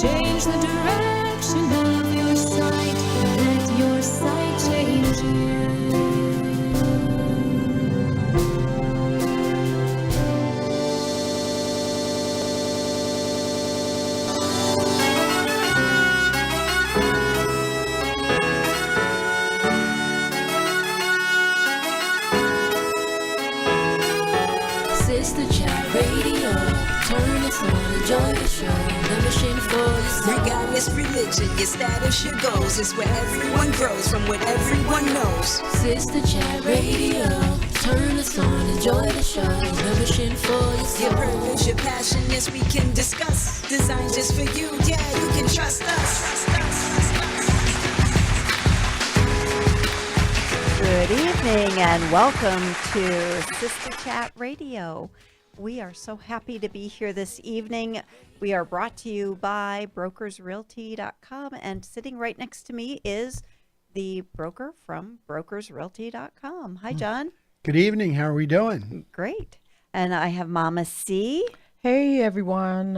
Change the direction of your sight. Let your sight change you. Sistah Chat Radio. Turn it on, enjoy the show. The machine for the soul. Regardless religion, your status, your goals is where everyone grows from what everyone knows. Sistah Chat Radio. Turn us on, enjoy the show. The machine for your soul. Your purpose, your passion, yes, we can discuss. Designed just for you, yeah, you can trust us. Good evening and welcome to Sistah Chat Radio. We are so happy to be here this evening. We are brought to you by brokersrealty.com, and sitting right next to me is the broker from brokersrealty.com. Hi, John. Good evening. How are we doing? Great. And I have Mama C. Hey everyone,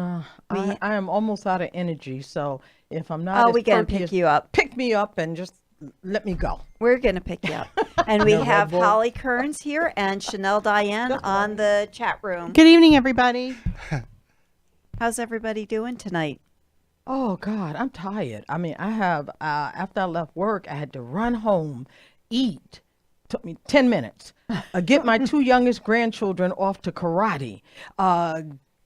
I am almost out of energy, so if I'm not we can pick you up. Pick me up and just let me go. We're going to pick you up. And we have Holly Kearns here and Chanel Diane on the chat room. Good evening, everybody. How's everybody doing tonight? Oh God, I'm tired. I mean, I have, after I left work, I had to run home, eat. Took me 10 minutes. Get my two youngest grandchildren off to karate.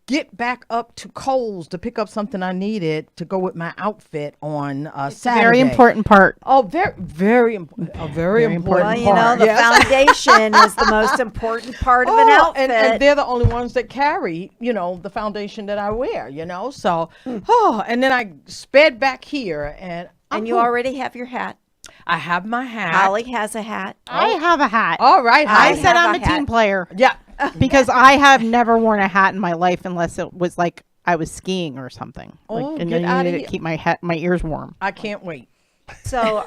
Get back up to Kohl's to pick up something I needed to go with my outfit on Saturday. Very important part. Oh, very important. A very important Well, you part. know, the foundation is the most important part of an outfit. And they're the only ones that carry, you know, the foundation that I wear, you know. So, and then I sped back here and you already have your hat. I have my hat. Holly has a hat. I have a hat. All right. I Holly. said have I'm a a team hat. player Yeah. because I have never worn a hat in my life unless it was like I was skiing or something. Oh, and get then outta you need here. to keep my ears warm. I can't wait. So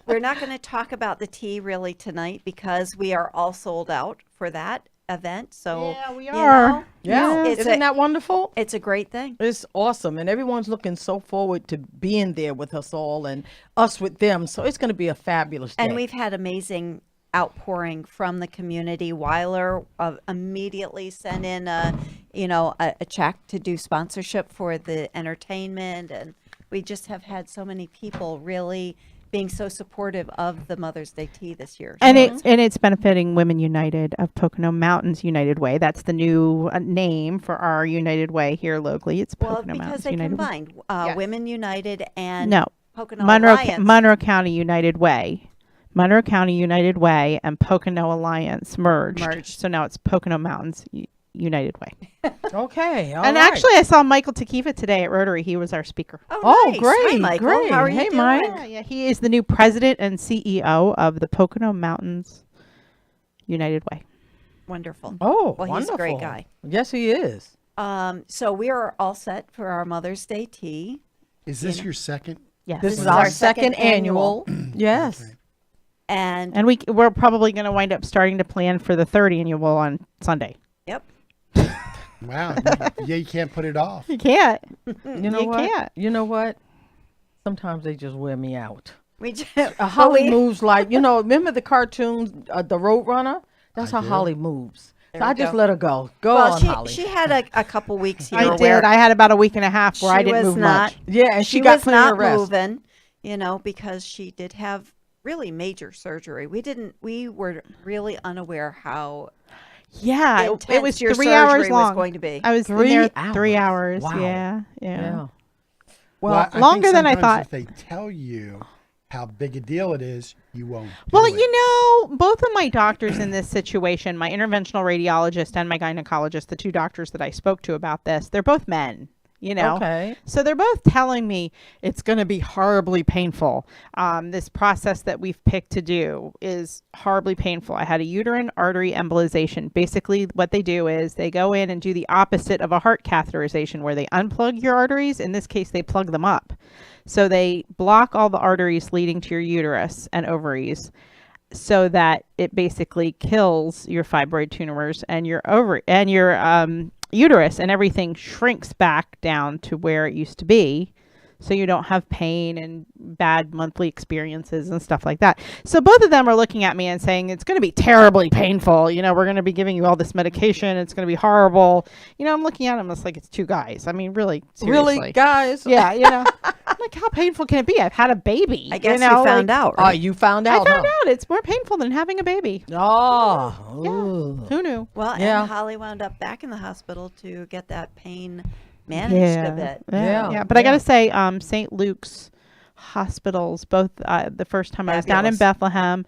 we're not going to talk about the tea really tonight because we are all sold out for that event. So Yeah, we you are. know, Yeah. It's Isn't that wonderful? it's a great thing. It's awesome. And everyone's looking so forward to being there with us all and us with them. So it's going to be a fabulous day. And we've had amazing outpouring from the community. Weiler immediately sent in a check to do sponsorship for the entertainment, and we just have had so many people really being so supportive of the Mother's Day tea this year. And it's benefiting Women United of Pocono Mountains United Way. That's the new name for our United Way here locally. It's Pocono because Mountains they United Way. combined Yes. Women United and No, Pocono Monroe Alliance. Monroe County United Way. Monroe County United Way and Pocono Alliance merged. So now it's Pocono Mountains United Way. Okay. all And right. actually, I saw Michael Tekiva today at Rotary. He was our speaker. Oh, nice. great, Hi, Michael. great. How are you Hey, doing? Mike. Yeah, he is the new president and CEO of the Pocono Mountains United Way. Wonderful. Oh, Well, he's a great guy. Yes, he is. So we are all set for our Mother's Day tea. Is this your second? Yes. This is our our second second annual. Yes. And We're probably going to wind up starting to plan for the third annual on Sunday. yep. Wow. Yeah, you can't put it off. You can't. You know You what? can't. You know what? Sometimes they just wear me out. We just, Holly moves like, remember the cartoons, the Roadrunner? That's how do. Holly moves. So we I just go. let her go. Go well, on, Holly. she had a couple weeks here. I where did. I had about a week and a half where I she didn't was move not- much. Yeah, and she she got was plenty not of rest. moving, because she did have really major surgery. We were really unaware how Yeah, intense it was your 3 hours surgery was long. going to be. I was 3 in there 3 hours. hours. Wow. Yeah. Yeah. Well, I think longer than I sometimes thought. If they tell you how big a deal it is, you won't. Well, do it. both of my doctors in this situation, my interventional radiologist and my gynecologist, the two doctors that I spoke to about this, they're both men. Okay. So they're both telling me it's going to be horribly painful. This process that we've picked to do is horribly painful. I had a uterine artery embolization. Basically, what they do is they go in and do the opposite of a heart catheterization where they unplug your arteries. In this case, they plug them up. So they block all the arteries leading to your uterus and ovaries so that it basically kills your fibroid tumors and your uterus, and everything shrinks back down to where it used to be. So you don't have pain and bad monthly experiences and stuff like that. So both of them are looking at me and saying, it's going to be terribly painful. You know, we're going to be giving you all this medication. It's going to be horrible. You know, I'm looking at them. It's like, it's two guys. I mean, really, seriously. Really, guys? Yeah, you know, I'm like, how painful can it be? I've had a baby. I guess you know, you found like, out, Oh, right? you found I out, found out it's more painful than having a baby. Oh. Yeah. Ooh. Who knew? Well, Yeah. and Holly wound up back in the hospital to get that pain managed a bit. Yeah. But I got Yeah. to say, St. Luke's hospitals, both the first time I was down in Fabulous. Bethlehem,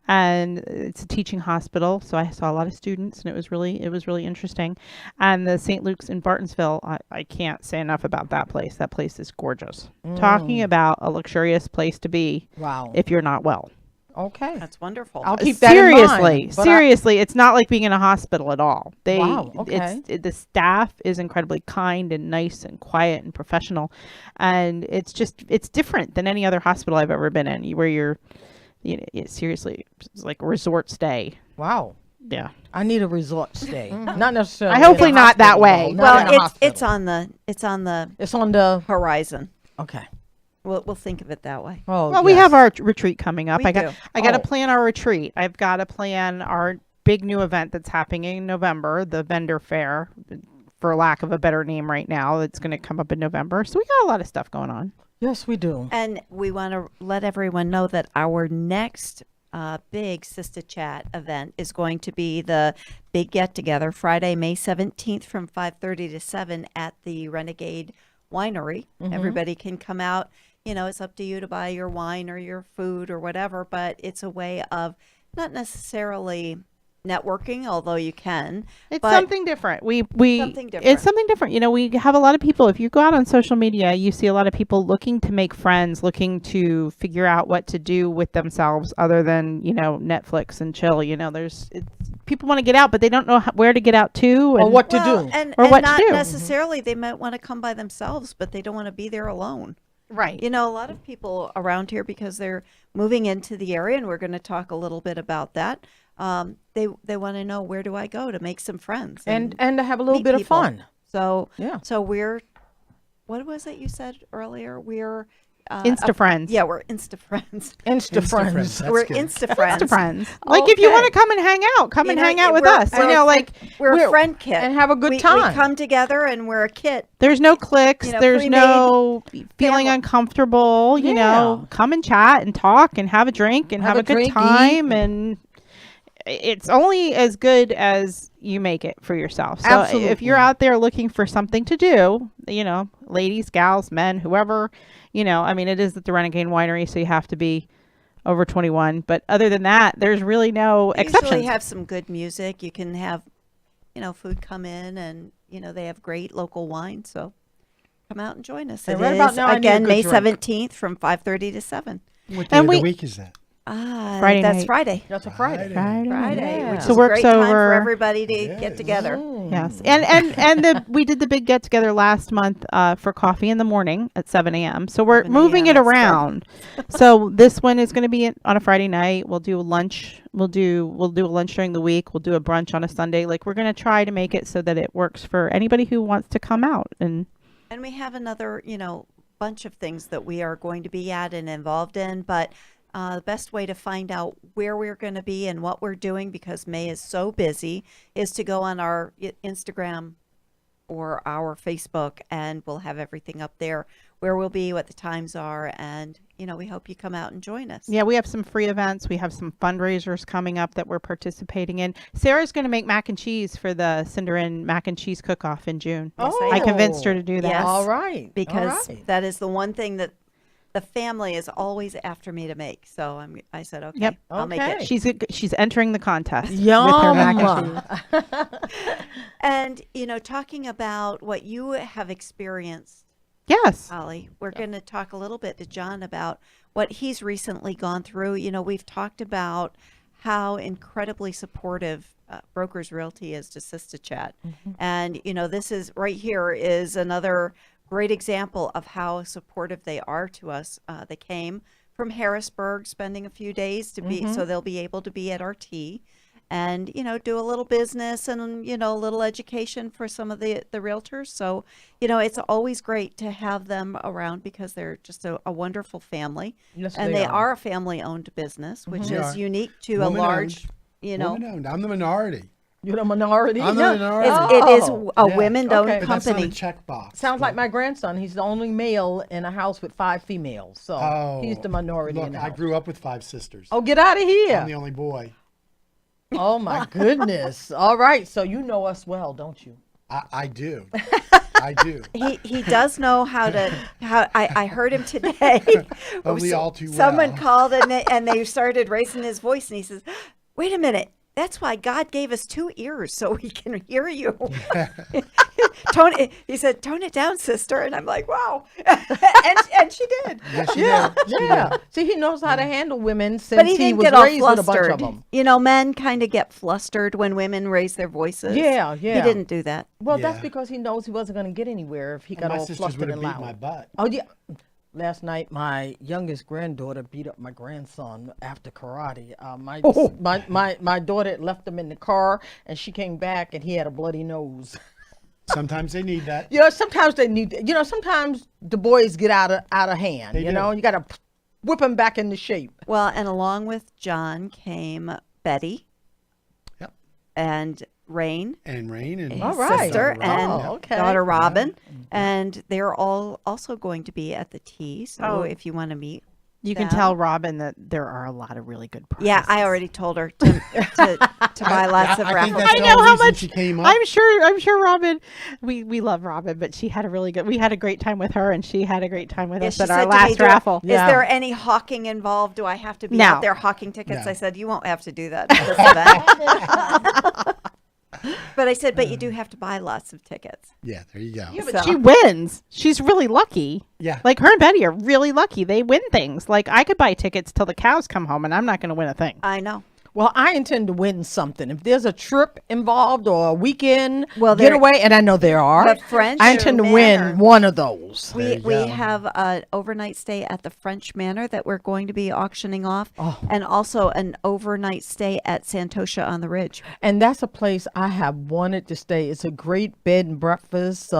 and it's a teaching hospital, so I saw a lot of students, and it was really interesting. And the St. Luke's in Bartonsville, I can't say enough about that place. That place is gorgeous. Talking about a luxurious place to be Wow. if you're not well. Okay. That's wonderful. I'll keep that in mind. Seriously, but seriously, it's not like being in a hospital at all. Wow, okay. The staff is incredibly kind and nice and quiet and professional, and it's different than any other hospital I've ever been in. Where you're, you know, seriously, it's like a resort stay. Wow. Yeah. I need a resort stay. Not necessarily. I hopefully in a not that hospital, way. though. Not Well, in a it's hospital. it's on the It's on the. horizon. Okay. We'll think of it that way. Oh. Well, we yes. have our retreat coming up. We I got to Oh. plan our retreat. I've got to plan our big new event that's happening in November, the vendor fair, for lack of a better name right now. It's going to come up in November. So we got a lot of stuff going on. Yes, we do. And we want to let everyone know that our next big Sistah Chat event is going to be the big get together Friday, May 17th from 5:30 to 7 at the Renegade Winery. Everybody can come out. You know, it's up to you to buy your wine or your food or whatever, but it's a way of not necessarily networking, although you can. It's but something different. We Something different. It's something different. You know, we have a lot of people. If you go out on social media, you see a lot of people looking to make friends, looking to figure out what to do with themselves other than, you know, Netflix and chill. You know, people want to get out, but they don't know where to get out to Or and what to well, do. and, Or and what to not do. necessarily they might want to come by themselves, but they don't want to be there alone. Right. You know, a lot of people around here, because they're moving into the area, and we're going to talk a little bit about that. They want to know, where do I go to make some friends And to have a little meet bit people. of fun. So Yeah. so we're, what was it you said earlier? We're Insta friends. Yeah, we're Insta friends. Insta Insta friends. friends. That's We're good. Insta friends. Insta friends. Like if you want to Okay. come and hang out, come You and know, hang out with we're- us. You we're know, a like We're a friend kit and have a good we time. come together and we're a kit. there's no clicks. You know, There's pre-made no feeling family. uncomfortable. You know, Yeah. come and chat and talk and have a drink and have a good drink, eat, time. And it's only as good as you make it for yourself. So if Absolutely. you're out there looking for something to do, you know, ladies, gals, men, whoever, you know, I mean, it is at the Renegade Winery, so you have to be over 21. But other than that, there's really no They exceptions. usually have some good music. You can have, you know, food come in, and you know they have great local wine. So come out and join us. And It right about is, now, I need a again, good May drink. 17th from 5:30 to 7. What day And of we- the week is that? Friday That's night. Friday. That's a Friday. Friday, Yeah. which So is a works great time over- for everybody to get Yes. together. Yes, and we did the big get together last month for coffee in the morning at 7 a.m. So we're 7 moving a.m., it that's good. around. So this one is going to be on a Friday night. We'll do a lunch. We'll do a lunch during the week. We'll do a brunch on a Sunday. Like we're going to try to make it so that it works for anybody who wants to come out. And And we have another, you know, bunch of things that we are going to be at and involved in. But the best way to find out where we're going to be and what we're doing, because May is so busy, is to go on our Instagram or our Facebook, and we'll have everything up there, where we'll be, what the times are, and you know, we hope you come out and join us. yeah, we have some free events. We have some fundraisers coming up that we're participating in. Sarah's going to make mac and cheese for the Cinderin mac and cheese cook-off in June. Yes, I convinced her to do that. Yes. All right. Because All right. that is the one thing that the family is always after me to make. So I said, okay, Yep. I'll make Okay. it. She's entering the contest with her Yum. mac and cheese. And, you know, talking about what you have experienced, Yes. Holly, we're going to talk a little bit to John about what he's recently gone through. You know, we've talked about how incredibly supportive Brokers Realty is to Sistah Chat. And, you know, this is right here is another great example of how supportive they are to us. They came from Harrisburg, spending a few days to be, so they'll be able to be at our tea. and, do a little business and, a little education for some of the realtors. So, it's always great to have them around because they're just a wonderful family. Yes, and they they are. are a family-owned business, which They is are. unique to a Woman-owned. large, Woman-owned. I'm the minority. You're the minority. I'm the Yeah. minority. it is Oh. a Yeah. women-owned Okay. But that's not a company. checkbox. Sounds like my grandson. He's the only male in a house with 5 females. So Oh, he's the minority Look, in the I house. grew up with 5 sisters. Oh, get out of I'm here. the only boy. Oh, my goodness. All right. So you know us well, don't you? I do. I do. He does know how I heard him today. Only all too Someone well. called and they started raising his voice and he says, "Wait a minute. That's why God gave us 2 ears so we can hear you." He said, "Tone it down, sister." And I'm like, "Wow." and she did. Yes, she Yeah, did. She yeah. did. See, he knows how to handle women since But he didn't was get all raised with a bunch of flustered. them. Men kind of get flustered when women raise their voices. Yeah, He yeah. didn't do that. Well, that's Yeah. because he knows he wasn't going to get anywhere if he got My all sisters flustered would have and beat loud. my butt. Oh yeah. Last night, my youngest granddaughter beat up my grandson after karate. My daughter had left him in the car, and she came back, and he had a bloody nose. Sometimes they need that. Sometimes they need. Sometimes the boys get out of hand. They do. You got to whip them back into shape. Well, and along with John came Betty Yep. and Rain. And Rain and All right. Sister daughter Robin. and Oh, okay. daughter Robin, and they're all also going to be at the tea. So Oh. if you want to meet, You can them. tell Robin that there are a lot of really good prizes. Yeah, I already told her to buy lots of I think raffle. that's I the know only how reason much she came up. I'm sure Robin. We love Robin, but she had we had a great time with her, and she had a great time with Yeah, us she at our said to me, last raffle. Is Yeah. there any hawking involved? Do I have to be No. out there hawking tickets? No. I said, you won't have to do that at this event. But I said, but you do have to buy lots of tickets. Yeah, there you go. Yeah, but So- she wins. She's really lucky. Yeah. Like her and Betty are really lucky. They win things. Like I could buy tickets till the cows come home, and I'm not going to win a thing. I know. Well, I intend to win something. If there's a trip involved or a weekend Well, there- getaway, and I know there are, The French I intend to Manor. win one of those. There We you go. have an overnight stay at the French Manor that we're going to be auctioning off, Oh. and also an overnight stay at Santosha on the Ridge. And that's a place I have wanted to stay. It's a great bed and breakfast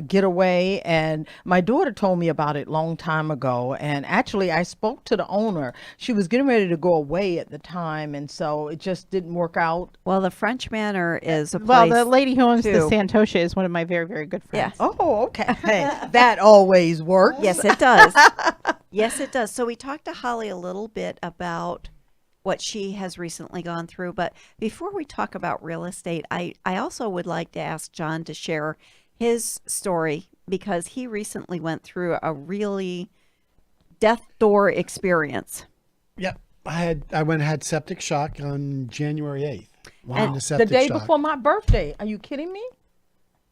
getaway. And my daughter told me about it long time ago. And actually, I spoke to the owner. She was getting ready to go away at the time. And so it just didn't work out. Well, the French Manor is a place. Well, the lady who owns the too. Santosha is one of my very, very good friends. Yeah. Oh, okay. That always works. Yes, it does. Yes, it does. So we talked to Holly a little bit about what she has recently gone through. But before we talk about real estate, I also would like to ask John to share his story because he recently went through a really death door experience. Yep. I went and had septic shock on January 8th. Went into The septic day shock. before my birthday. Are you kidding me?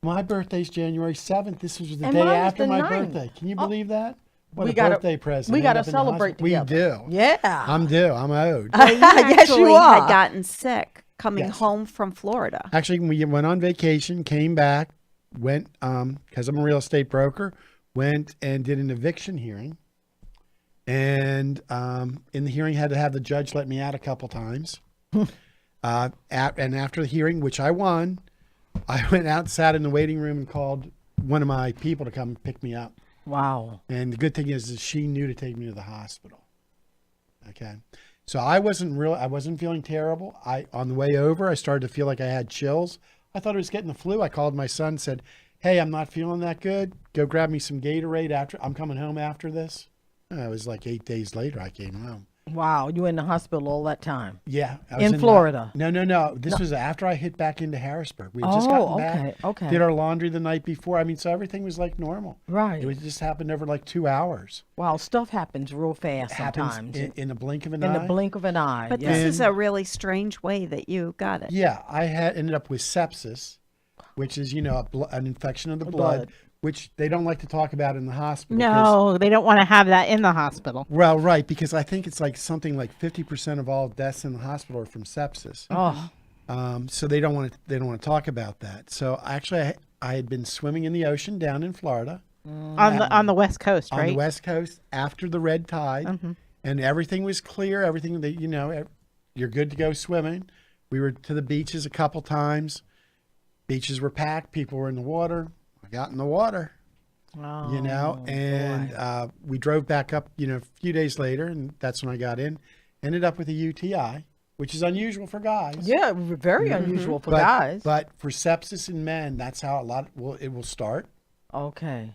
My birthday's January 7th. This was the And day mine is after the my 9th. birthday. Can you believe that? What we a gotta- birthday present. we End gotta up in the celebrate hospital. together. We do. Yeah. I'm due. I'm owed. Well, you Yes, you actually are. had gotten sick coming Yes. home from Florida. Actually, we went on vacation, came back, went, because I'm a real estate broker, went and did an eviction hearing. And in the hearing, had to have the judge let me out a couple times. And after the hearing, which I won, I went out, sat in the waiting room, and called one of my people to come pick me up. Wow. And the good thing is she knew to take me to the hospital. Okay. So I wasn't feeling terrible. On the way over, I started to feel like I had chills. I thought I was getting the flu. I called my son, said, "Hey, I'm not feeling that good. Go grab me some Gatorade I'm coming home after this." And it was like 8 days later I came home. Wow. You were in the hospital all that time. Yeah. I was In the- Florida? No. This was after I hit back into Harrisburg. We had just gotten back. okay. Did our laundry the night before. I mean, so everything was like normal. Right. It just happened over like 2 hours. Wow, stuff happens real fast Happens sometimes. in the blink of an In eye. the blink of an eye. But yeah. this is a really strange way that you got it. Yeah, I had ended up with sepsis, which is, an infection of the blood, which they don't like to talk about in the hospital. 'cause- No, they don't want to have that in the hospital. Well, right, because I think it's like something like 50% of all deaths in the hospital are from sepsis. Oh, So they don't want to talk about that. So actually, I had been swimming in the ocean down in Florida, On the West Coast, on right? the West Coast after the red tide, and everything was clear. Everything that you're good to go swimming. We were to the beaches a couple times. Beaches were packed. People were in the water. I got in the water, and we drove back up, a few days later, and that's when I got in. Ended up with a UTI, which is unusual for guys. Yeah, very unusual for guys. But for sepsis in men, that's how it will start. Okay.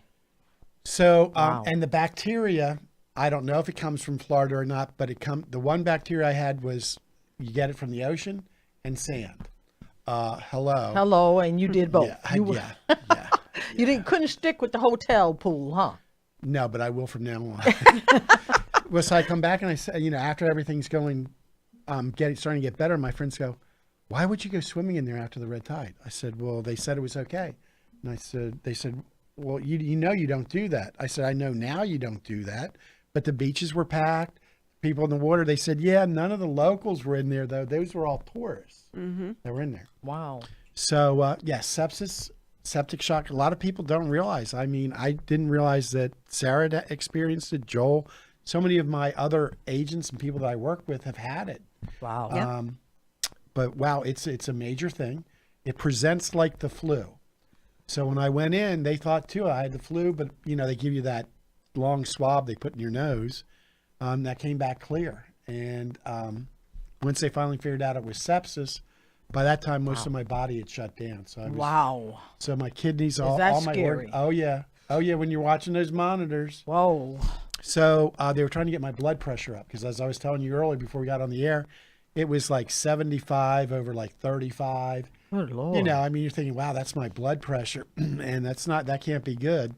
So, Wow. and the bacteria, I don't know if it comes from Florida or not, but the one bacteria I had was, you get it from the ocean and sand. Hello. Hello, and you did both. Yeah, yeah. You couldn't stick with the hotel pool, huh? No, but I will from now on. Well, so I come back and I say, after everything's going, starting to get better, my friends go, "Why would you go swimming in there after the red tide?" I said, "Well, they said it was okay." And they said, "Well, you know you don't do that." I said, "I know now you don't do that, but the beaches were packed, people in the water." They said, "Yeah, none of the locals were in there though. Those were all tourists that were in there." Wow. So, sepsis, septic shock. A lot of people don't realize. I mean, I didn't realize that Sarah had experienced it. Joel, so many of my other agents and people that I work with have had it. Wow. Yeah. But wow, it's a major thing. It presents like the flu. So when I went in, they thought too I had the flu, but they give you that long swab they put in your nose. That came back clear. And once they finally figured out it was sepsis, by that time most of my body had shut down. So Wow. So my kidneys, that all my scary? Oh yeah. When you're watching those monitors. Whoa. So they were trying to get my blood pressure up because, as I was telling you earlier before we got on the air, it was like 75 over like 35. Good Lord. You're thinking, wow, that's my blood pressure, and that can't be good.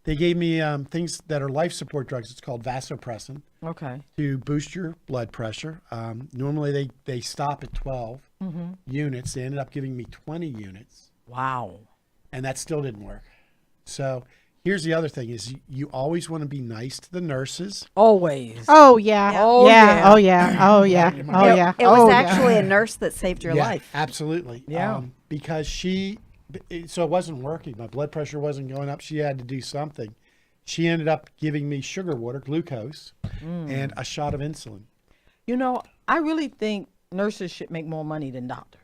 They gave me things that are life support drugs. It's called vasopressin Okay. to boost your blood pressure. Normally they stop at 12 units. They ended up giving me 20 units, Wow. and that still didn't work. So here's the other thing: is you always want to be nice to the nurses. Always. Oh yeah. Oh, yeah. yeah. Oh yeah. Oh yeah. Oh It- yeah. It was Oh, yeah. actually a nurse that saved your Yeah, life. absolutely. Yeah. Because so it wasn't working. My blood pressure wasn't going up. She had to do something. She ended up giving me sugar water, glucose, and a shot of insulin. I really think nurses should make more money than doctors.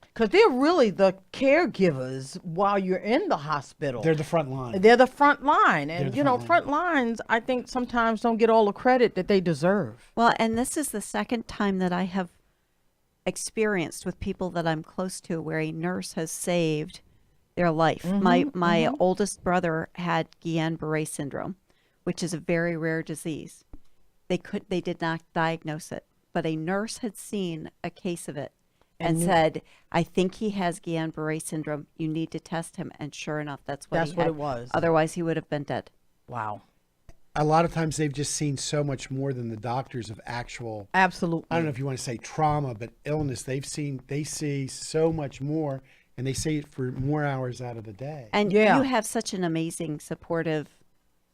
Because they're really the caregivers while you're in the hospital. They're the front line. They're the front line. And, They're the front front lines, I think sometimes don't get all the credit that they deserve. Well, and this is the second time that I have experienced with people that I'm close to where a nurse has saved their life. My oldest brother had Guillain-Barré syndrome, which is a very rare disease. They did not diagnose it, but a nurse had seen a case of it and said, "I think he has Guillain-Barré syndrome. You need to test him." And sure enough, that's what he had. it was. Otherwise, he would have been dead. Wow. A lot of times they've just seen so much more than the doctors of actual, Absolutely. I don't know if you want to say trauma, but illness. They see so much more, and they see it for more hours out of the day. And Yeah. you have such an amazing, supportive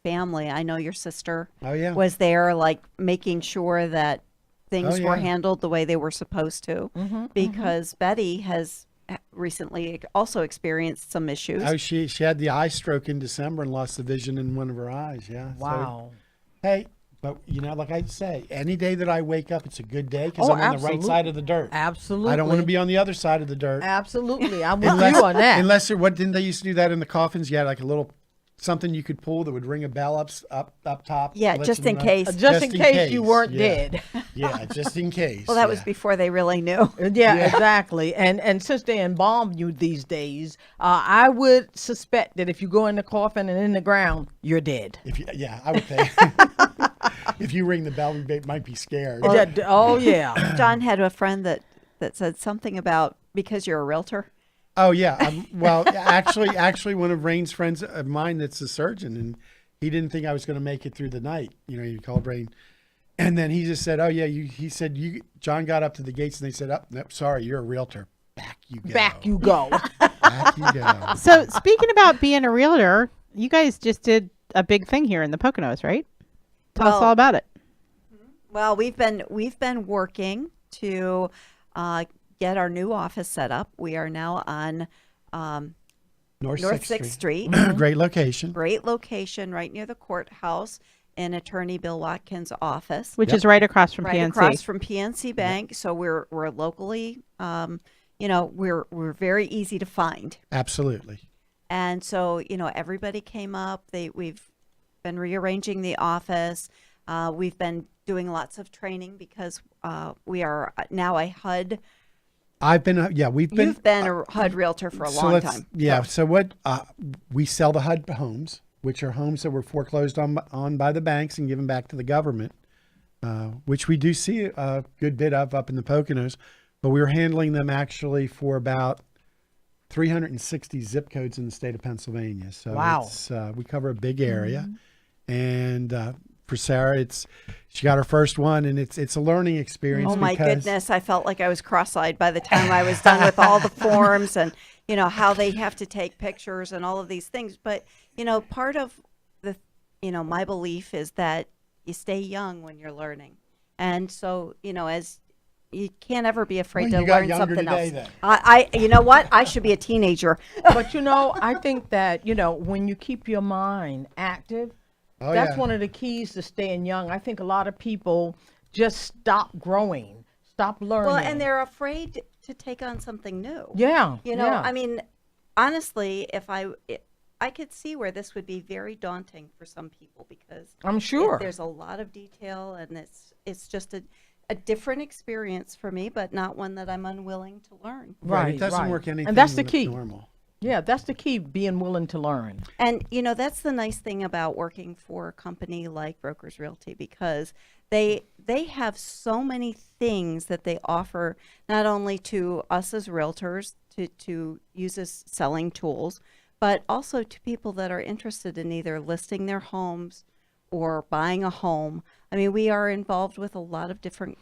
family. I know your sister Oh, yeah. was there, like making sure that things Oh, were yeah. handled the way they were supposed to. Because Betty has recently also experienced some issues. Oh, she had the eye stroke in December and lost the vision in one of her eyes. Yeah. So, Wow. hey, but like I say, any day that I wake up, it's a good day because Oh, I'm on the right absolute- side of the dirt. Absolutely. I don't want to be on the other side of the dirt. Absolutely. I'm with you on that. Unless didn't they used to do that in the coffins? You had like a little something you could pull that would ring a bell up top. Yeah, let just them in know. case. Just in case you weren't yeah. dead. Yeah, just in case. Well, that was yeah. before they really knew. Yeah, exactly. And since they embalm you these days, I would suspect that if you go in the coffin and in the ground, you're dead. I would think. If you ring the bell, you might be scared. Oh yeah. John had a friend that said something about because you're a realtor. Oh yeah. Well, actually, one of Rain's friends of mine that's a surgeon, and he didn't think I was going to make it through the night. He called Rain, and then he just said, "Oh yeah." He said, John got up to the gates, and they said, "Oh, nope, sorry, you're a realtor. Back you go. Back you go. Back you go." So speaking about being a realtor, you guys just did a big thing here in the Poconos, right? Tell us Well- all about it. Well, we've been working to get our new office set up. We are now on North North 6th 6th Street. Great location. Great location right near the courthouse in Attorney Bill Watkins' office, Which is right across from right PNC. across from PNC Bank. So we're locally, we're very easy to find. Absolutely. And so, everybody came up. We've been rearranging the office. We've been doing lots of training because we are now a HUD. We've been. You've been a HUD realtor for a long time. Yeah. So what we sell the HUD homes, which are homes that were foreclosed on by the banks and given back to the government, which we do see a good bit of up in the Poconos. But we were handling them actually for about 360 zip codes in the state of Pennsylvania. So Wow. We cover a big area, and for Sarah, she got her first one, and it's a learning experience. Oh my because goodness, I felt like I was cross-eyed by the time I was done with all the forms and how they have to take pictures and all of these things. But part of the my belief is that you stay young when you're learning, and so as you can't ever be afraid Well, to you got learn younger something today, else. then. I you know what? I should be a teenager. But I think that, when you keep your mind active, Oh, that's yeah. one of the keys to staying young. I think a lot of people just stop growing, stop learning. Well, and they're afraid to take on something new. yeah. I mean, honestly, if I could see where this would be very daunting for some people because I'm sure. there's a lot of detail and it's just a different experience for me, but not one that I'm unwilling to learn. Right. It doesn't right. work anything And that's the like key. normal. Yeah, that's the key, being willing to learn. And that's the nice thing about working for a company like Brokers Realty because they have so many things that they offer not only to us as realtors to use as selling tools, but also to people that are interested in either listing their homes or buying a home. I mean, we are involved with a lot of different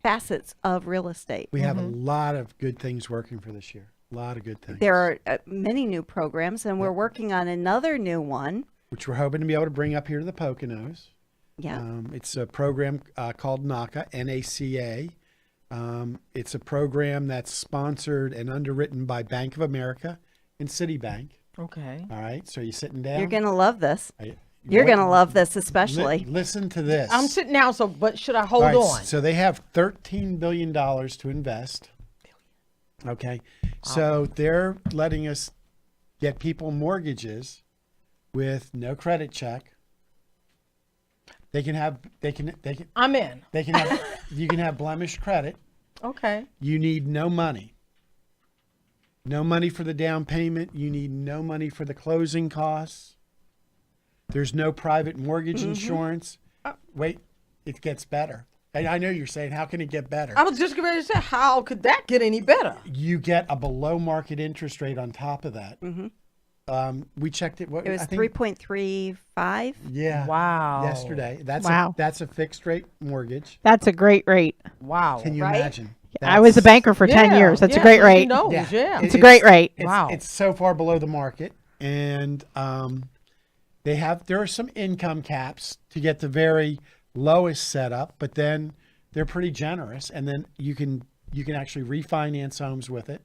facets of real estate. We have a lot of good things working for this year. A lot of good things. There are many new programs, and we're working on another new one. which we're hoping to be able to bring up here to the Poconos. Yeah. It's a program called NACA, N-A-C-A. It's a program that's sponsored and underwritten by Bank of America and Citibank. Okay. All right, so you're sitting down. You're going to love this. Are You're going to love this especially. Listen to this. I'm sitting down, but should I hold All right, on? So they have $13 billion to invest. Okay. So they're letting us get people mortgages with no credit check. They can have I'm in. you can have blemished credit. Okay. You need no money. No money for the down payment. You need no money for the closing costs. There's no private mortgage insurance. Wait, it gets better. I know you're saying, how can it get better? I was just getting ready to say, how could that get any better? You get a below market interest rate on top of that. We checked it. It was 3.35. Yeah. Wow. Yesterday. Wow. That's a fixed rate mortgage. That's a great rate. Wow. Can you Right? imagine? I was a banker for 10 years. That's a great so rate. He knows, yeah. It's a great rate. Wow. It's so far below the market, and there are some income caps to get the very lowest setup, but then they're pretty generous, and then you can actually refinance homes with it.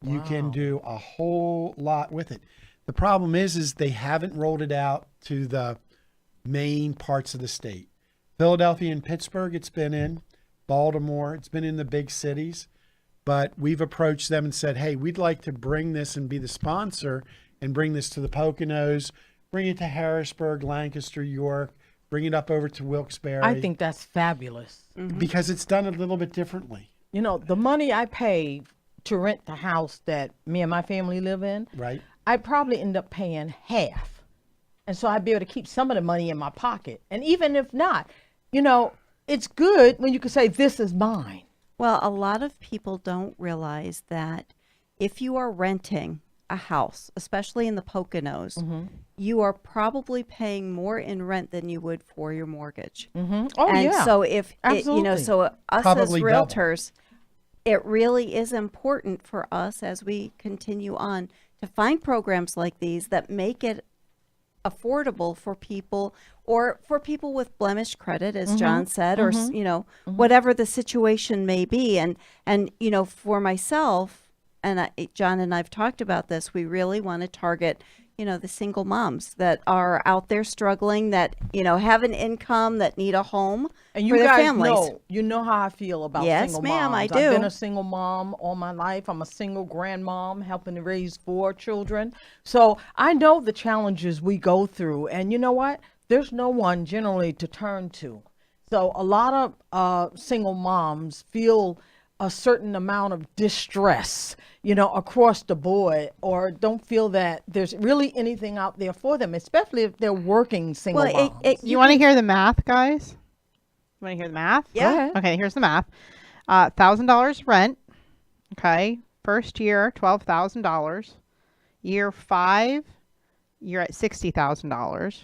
You can do a whole lot with it. The problem is they haven't rolled it out to the main parts of the state. Philadelphia and Pittsburgh, it's been in. Baltimore, it's been in the big cities. But we've approached them and said, hey, we'd like to bring this and be the sponsor and bring this to the Poconos, bring it to Harrisburg, Lancaster, York, bring it up over to Wilkes-Barre. I think that's fabulous. Because it's done a little bit differently, You know, the money I pay to rent the house that me and my family live in, right? I'd probably end up paying half. And so I'd be able to keep some of the money in my pocket. And even if not, it's good when you can say, this is mine. Well, a lot of people don't realize that if you are renting a house, especially in the Poconos, you are probably paying more in rent than you would for your mortgage. Oh, And yeah. so if Absolutely. so us Probably as double. realtors, it really is important for us as we continue on to find programs like these that make it affordable for people, or for people with blemished credit, as John said, or whatever the situation may be. And for myself, and John and I've talked about this, we really want to target the single moms that are out there struggling, that, have an income, that need a home And for you their guys families. you know how I feel about Yes, single ma'am, I moms. I've been do. a single mom all my life. I'm a single grandmom helping to raise 4 children. So I know the challenges we go through. And you know what? There's no one generally to turn to. So a lot of single moms feel a certain amount of distress, across the board, or don't feel that there's really anything out there for them, especially if they're working single Well, moms. You want to hear the math, guys? You want to hear the math? Yeah. Go ahead. Okay, here's the math. $1,000 rent. Okay. First year, $12,000. Year 5, you're at $60,000.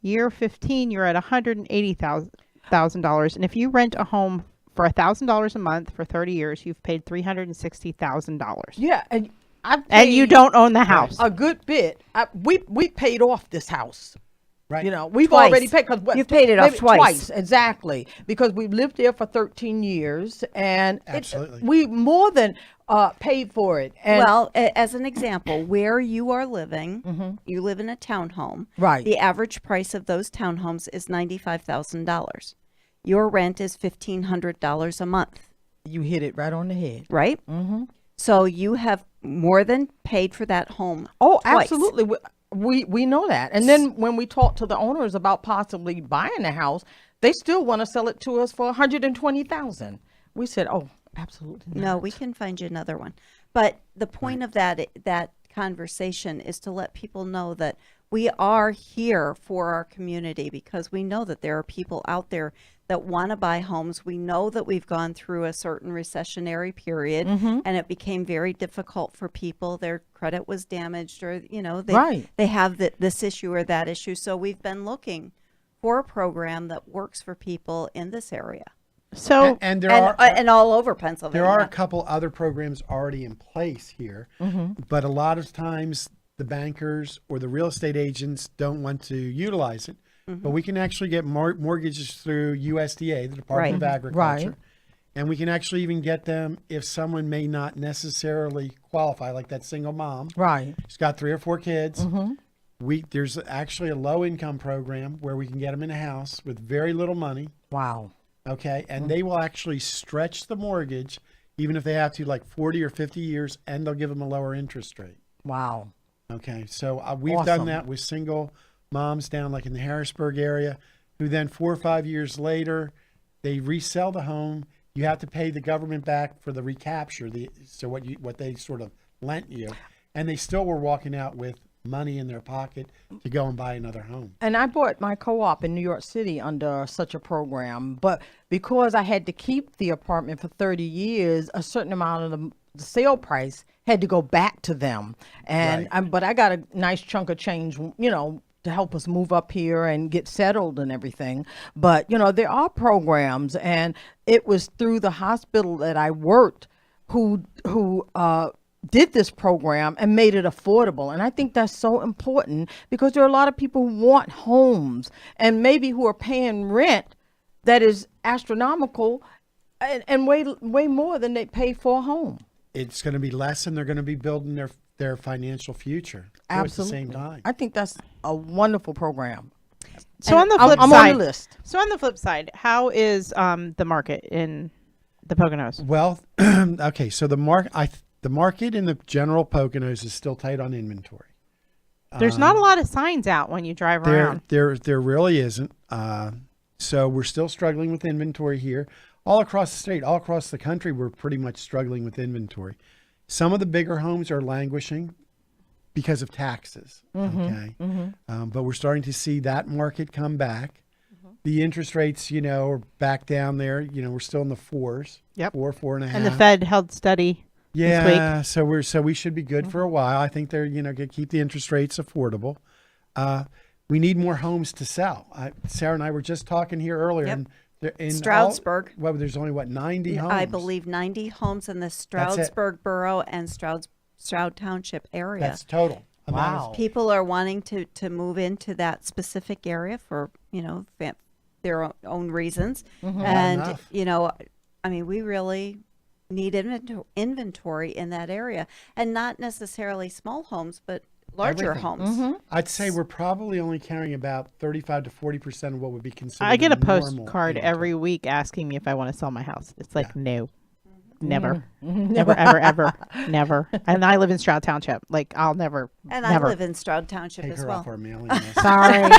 Year 15, you're at $180,000. And if you rent a home for $1,000 a month for 30 years, you've paid $360,000. Yeah, and And you don't own the house. a good bit. We paid off this house. Right. We've Twice. already paid. You've paid it off twice. Exactly, because we've lived there for 13 years, and Absolutely. we more than paid for it. And Well, as an example, where you are living, you live in a townhome. Right. The average price of those townhomes is $95,000. Your rent is $1,500 a month, you hit it right on the head. right? Mm-hmm. So you have more than paid for that home. Oh, twice. absolutely. We know that. And then when we talk to the owners about possibly buying the house, they still want to sell it to us for $120,000. We said, oh, absolutely not. No, we can find you another one. But the point of that conversation is to let people know that we are here for our community, because we know that there are people out there that want to buy homes. We know that we've gone through a certain recessionary period, and it became very difficult for people. Their credit was damaged, or they have this issue or that issue. So we've been looking for a program that works for people in this area. So And there And, are and all over Pennsylvania. there are a couple other programs already in place here, but a lot of times the bankers or the real estate agents don't want to utilize it. But we can actually get mortgages through USDA, the Department of Right. Agriculture. Right. And we can actually even get them if someone may not necessarily qualify, like that single mom. Right. She's got 3 or 4 kids. There's actually a low income program where we can get them in a house with very little money. Wow. Okay. And they will actually stretch the mortgage, even if they have to, like 40 or 50 years, and they'll give them a lower interest rate. Wow. Okay. So we've Awesome. done that with single moms down like in the Harrisburg area, who then 4 or 5 years later, they resell the home. You have to pay the government back for the recapture, what they sort of lent you, and they still were walking out with money in their pocket to go and buy another home. And I bought my co-op in New York City under such a program, but because I had to keep the apartment for 30 years, a certain amount of the sale price had to go back to them. And Right. but I got a nice chunk of change, to help us move up here and get settled and everything. But, there are programs, and it was through the hospital that I worked who did this program and made it affordable. And I think that's so important, because there are a lot of people who want homes and maybe who are paying rent that is astronomical and way more than they pay for a home. It's going to be less, and they're going to be building their financial future at the same time. I think that's a wonderful program. So And on the flip I'm side, on the list. So on the flip side, how is the market in the Poconos? Well, okay, so the market in the general Poconos is still tight on inventory. There's not a lot of signs out when you drive around. There really isn't. So we're still struggling with inventory here. All across the state, all across the country, we're pretty much struggling with inventory. Some of the bigger homes are languishing because of taxes. Okay. But we're starting to see that market come back. The interest rates, are back down there. We're still in the 4s. Yep. 4.5. And the Fed held steady this Yeah, week. so we should be good for a while. I think they're gonna keep the interest rates affordable. We need more homes to sell. Sarah and I were just talking here earlier. Yep. And in Stroudsburg. there's only 90 homes. I believe 90 homes in the Stroudsburg borough and Stroud Township area. That's total. Wow. People are wanting to move into that specific area for, their own reasons. And, enough. we really need inventory in that area, and not necessarily small homes, but larger everything. homes. I'd say we're probably only carrying about 35 to 40% of what would be considered. I get a normal postcard inventory. every week asking me if I want to sell my house. It's like, no, Mm-hmm. never, never, ever, ever, never. And I live in Stroud Township. Like, I'll never, And never. I live in Stroud Township Take as her well. off our mailing list. Sorry.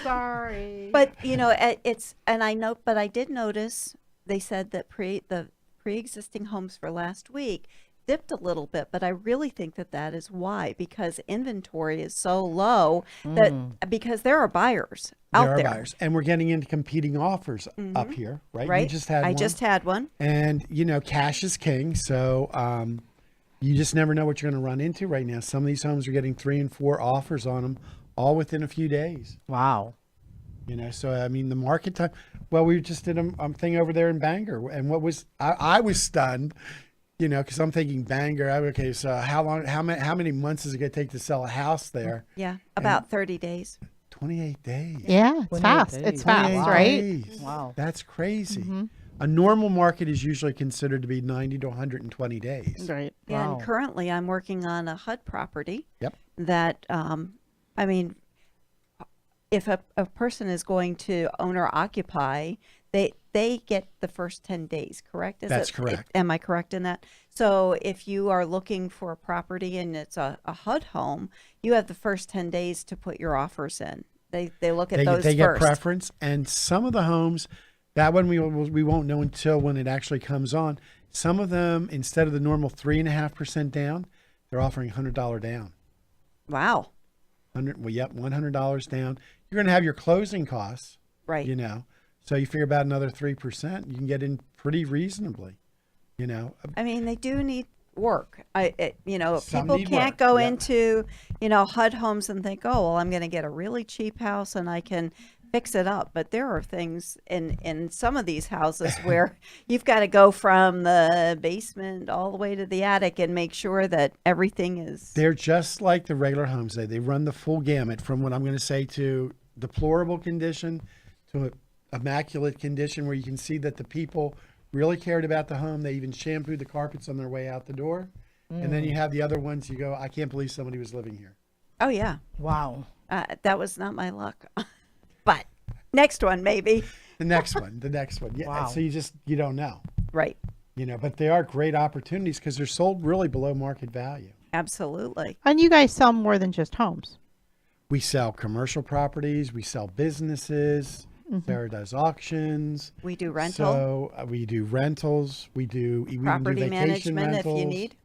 Sorry. But it's and I know, but I did notice they said that the pre-existing homes for last week dipped a little bit, but I really think that is why, because inventory is so low that because there are buyers out There are there. buyers, and we're getting into competing offers up here, right? Right. You just had I one. just had one. And cash is king, so you just never know what you're going to run into right now. Some of these homes are getting 3 and 4 offers on them, all within a few days. Wow. So I mean, the market time. Well, we just did a thing over there in Bangor, and what was I was stunned, because I'm thinking Bangor. Okay, so how long? How many months is it going to take to sell a house there? Yeah, about 30 days. 28 days. Yeah, it's 28 fast. days. It's fast, 28 right? days. Wow. That's crazy. A normal market is usually considered to be 90 to 120 days. Right. And Wow. currently, I'm working on a HUD property. Yep. That I mean, if a person is going to own or occupy, they get the first 10 days, correct? That's correct. Am I correct in that? So if you are looking for a property and it's a HUD home, you have the first 10 days to put your offers in. They look at those They get first. preference, and some of the homes, that one we won't know until when it actually comes on. Some of them, instead of the normal 3.5% down, they're offering $100 down. Wow. $100 down. You're going to have your closing costs, Right. So you figure about another 3%. You can get in pretty reasonably, I mean, they do need work. Some People need can't work, go yeah. into, HUD homes and think, oh, well, I'm going to get a really cheap house and I can fix it up. But there are things in some of these houses where you've got to go from the basement all the way to the attic and make sure that everything is. They're just like the regular homes. They run the full gamut from what I'm going to say to deplorable condition to immaculate condition, where you can see that the people really cared about the home. They even shampooed the carpets on their way out the door. And then you have the other ones, you go, I can't believe somebody was living here. Oh, yeah. Wow. That was not my luck. But next one, maybe. The next one. Yeah. Wow. So you don't know, Right. but they are great opportunities because they're sold really below market value. Absolutely. And you guys sell more than just homes. We sell commercial properties. We sell businesses. Sarah does auctions. We do rental. So we do rentals. We even do Property vacation management if you rentals. need.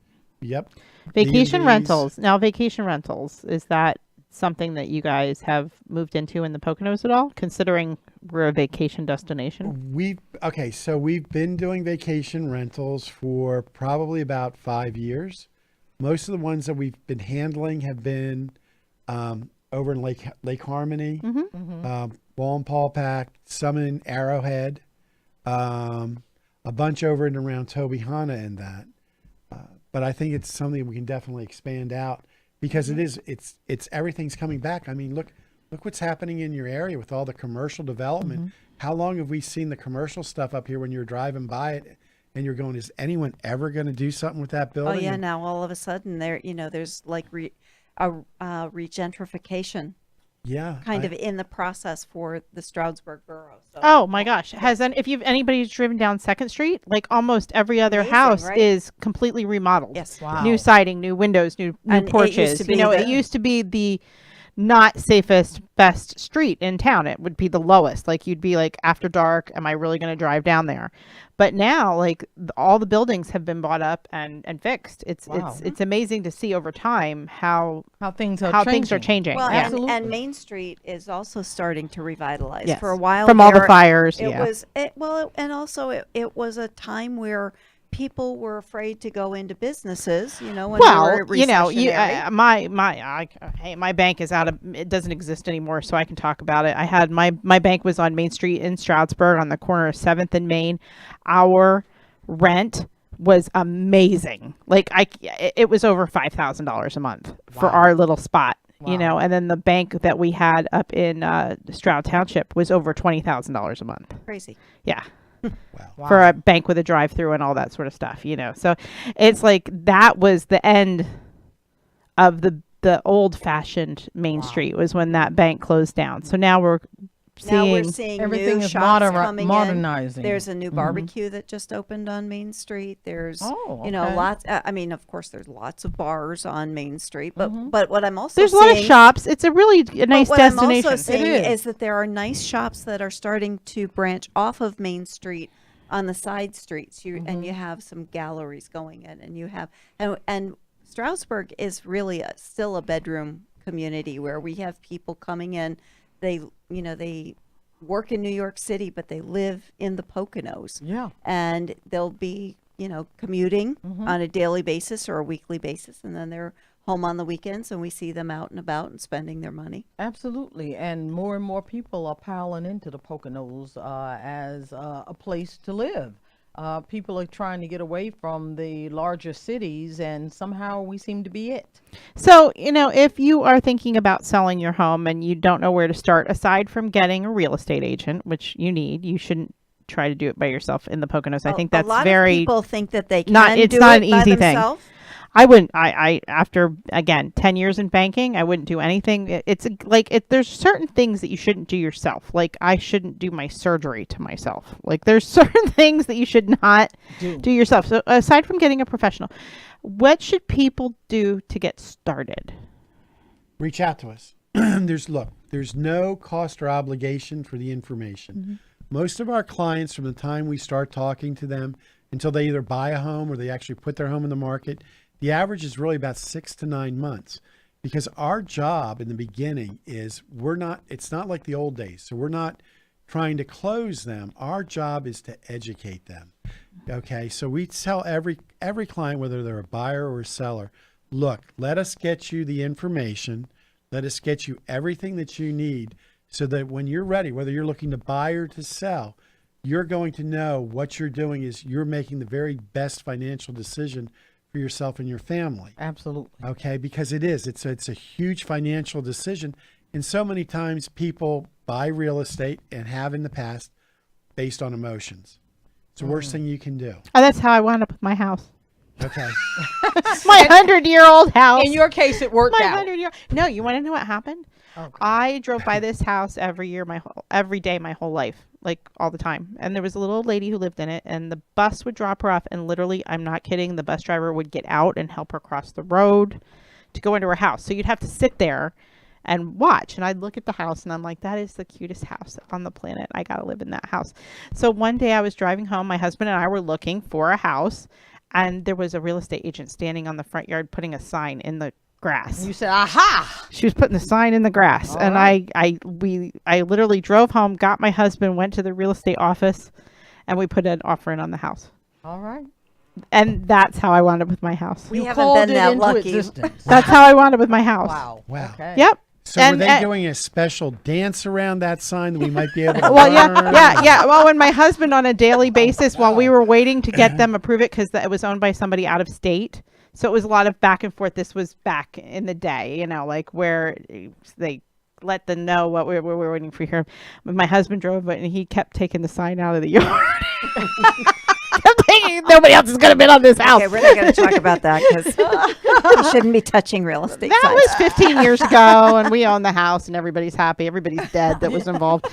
Yep. Vacation B&Bs. rentals. Now, vacation rentals, is that something that you guys have moved into in the Poconos at all, considering we're a vacation destination? So we've been doing vacation rentals for probably about 5 years. Most of the ones that we've been handling have been over in Lake Harmony, Wallenpaupack, some in Arrowhead, a bunch over and around Tobyhanna and that. But I think it's something we can definitely expand out because it's everything's coming back. I mean, look what's happening in your area with all the commercial development. How long have we seen the commercial stuff up here when you're driving by it and you're going, is anyone ever going to do something with that Oh building? yeah, now all of a sudden there's like regentrification Yeah. kind of in the process for the Stroudsburg borough. So. Oh my gosh! If anybody's driven down 2nd Street, like almost every other Amazing, house right? is completely remodeled. Yes. Wow. New siding, new windows, new And it used porches. to be It the- used to be the not safest, best street in town. It would be the lowest. Like you'd be like, after dark, am I really going to drive down there? But now, like all the buildings have been bought up and fixed. Wow. It's amazing to see over time how Things are changing. Well, Yeah. and Main Street is also starting to revitalize. Yes. For a while, From all the there, fires. it Yeah. was and also it was a time where people were afraid to go into businesses. When we were hey, my bank is it doesn't exist anymore, so I can talk about it. I had my bank was on Main Street in Stroudsburg on the corner of 7th and Main. Our rent was amazing. Like it was over $5,000 a month for our little spot. Wow. And then the bank that we had up in Stroud Township was over $20,000 a month. crazy. Yeah. Wow. For a bank with a drive-through and all that sort of stuff, So it's like that was the end of the old-fashioned Main Street was when that bank closed down. So now we're Now we're seeing seeing Everything new is shops coming modernizing. in. There's a new barbecue that just opened on Main Street. There's, Oh, you know, okay. lots. I mean, of course, there's lots of bars on Main Street. But what I'm also there's a seeing, lot of shops. It's a really nice what I'm destination. also seeing is. is that there are nice shops that are starting to branch off of Main Street on the side streets. And you have some galleries going in, and you have and Stroudsburg is really still a bedroom community where we have people coming in. They work in New York City, but they live in the Poconos. Yeah. And they'll be, commuting on a daily basis or a weekly basis, and then they're home on the weekends, and we see them out and about and spending their money. Absolutely, and more people are piling into the Poconos as a place to live. People are trying to get away from the larger cities, and somehow we seem to be it. So, if you are thinking about selling your home and you don't know where to start, aside from getting a real estate agent, which you need, you shouldn't try to do it by yourself in the Poconos. I think that's a lot very of people think that they can it's do not it an by easy thing. themselves. I wouldn't. I after again 10 years in banking, I wouldn't do anything. There's certain things that you shouldn't do yourself. Like I shouldn't do my surgery to myself. Like there's certain things that you should not do yourself. So aside from getting a professional, what should people do to get started? Reach out to us. There's no cost or obligation for the information. Most of our clients, from the time we start talking to them until they either buy a home or they actually put their home in the market, the average is really about 6 to 9 months, because our job in the beginning is it's not like the old days. So we're not trying to close them. Our job is to educate them. Okay. So we tell every client, whether they're a buyer or a seller, look, let us get you the information. Let us get you everything that you need so that when you're ready, whether you're looking to buy or to sell, you're going to know what you're doing is you're making the very best financial decision for yourself and your family. Absolutely. Okay, because it's a huge financial decision. And so many times people buy real estate and have in the past based on emotions. It's the worst thing you can do. Oh, that's how I wound up with my house. Okay. My 100-year-old house. In your case, it worked my out. 100-year. No, you want to know what happened? Okay. I drove by this house every day my whole life, like all the time. And there was a little old lady who lived in it, and the bus would drop her off, and literally, I'm not kidding, the bus driver would get out and help her cross the road to go into her house. So you'd have to sit there and watch. And I'd look at the house and I'm like, that is the cutest house on the planet. I got to live in that house. So one day I was driving home, my husband and I were looking for a house, and there was a real estate agent standing on the front yard putting a sign in the grass. You said, aha! She was putting the sign in the grass. All And right. I literally drove home, got my husband, went to the real estate office, and we put an offer in on the house. All right. And that's how I wound up with my house. We You haven't called been it that into lucky. existence. That's how I wound up with my house. Wow. Wow. Okay. Yep. So And- were they and- doing a special dance around that sign that we might be able to Well, learn? yeah. Well, when my husband on a daily basis, while we were waiting to get them approve it, because it was owned by somebody out of state, so it was a lot of back and forth. This was back in the day, like where they let them know what we were waiting for here. But my husband drove it, and he kept taking the sign out of the yard. Kept thinking nobody else is going to bid on this house. Okay, we're not going to talk about that because you shouldn't be touching real estate That signs. was 15 years ago, and we own the house, and everybody's happy. Everybody's dead that was involved.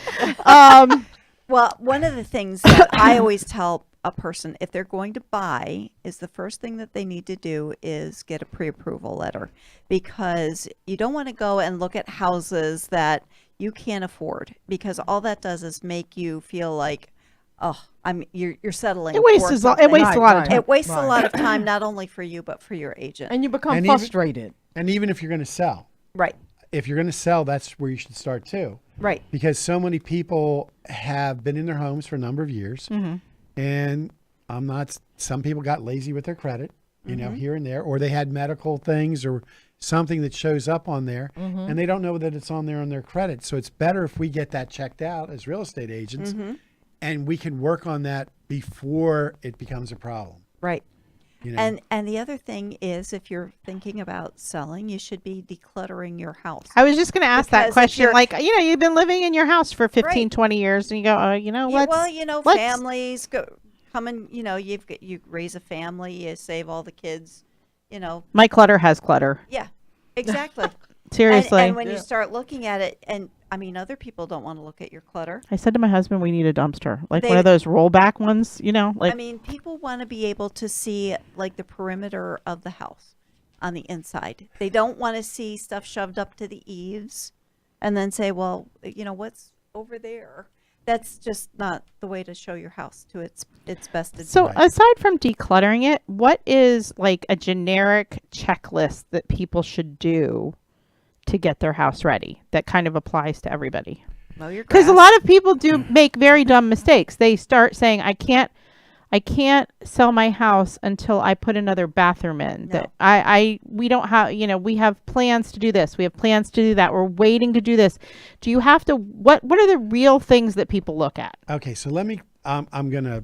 Well, one of the things that I always tell a person if they're going to buy is the first thing that they need to do is get a pre-approval letter, because you don't want to go and look at houses that you can't afford, because all that does is make you feel like, oh, you're settling. It wastes for a something. lot of Right. time. It wastes a Right. lot of time, not only for you but for your agent. And you become And even- frustrated. And even if you're going to sell, Right, if you're going to sell, that's where you should start too. right. Because so many people have been in their homes for a number of years, and some people got lazy with their credit, here and there, or they had medical things or something that shows up on there, and they don't know that it's on there on their credit. So it's better if we get that checked out as real estate agents, and we can work on that before it becomes a problem. Right. You know? And the other thing is, if you're thinking about selling, you should be decluttering your house. I was just going to ask that Because if question. you're- Like, you've been living in your house for 15, Right. 20 years, and you go, Yeah, let's... well, let's- families come and, you raise a family, you save all the kids, My clutter has clutter. yeah. Exactly. Seriously. And when you start looking at it, and I mean, other people don't want to look at your clutter. I said to my husband, we need a dumpster, like one They- of those rollback ones, like I mean, people want to be able to see like the perimeter of the house on the inside. They don't want to see stuff shoved up to the eaves and then say, well, what's over there? That's just not the way to show your house to its best advantage. So aside from decluttering it, what is like a generic checklist that people should do to get their house ready that kind of applies to everybody? Mow your Because a grass. lot of people do make very dumb mistakes. They start saying, I can't sell my house until I put another bathroom in. No. That we don't have, we have plans to do this. We have plans to do that. We're waiting to do this. Do you have to, what are the real things that people look at? Okay, so let me, I'm going to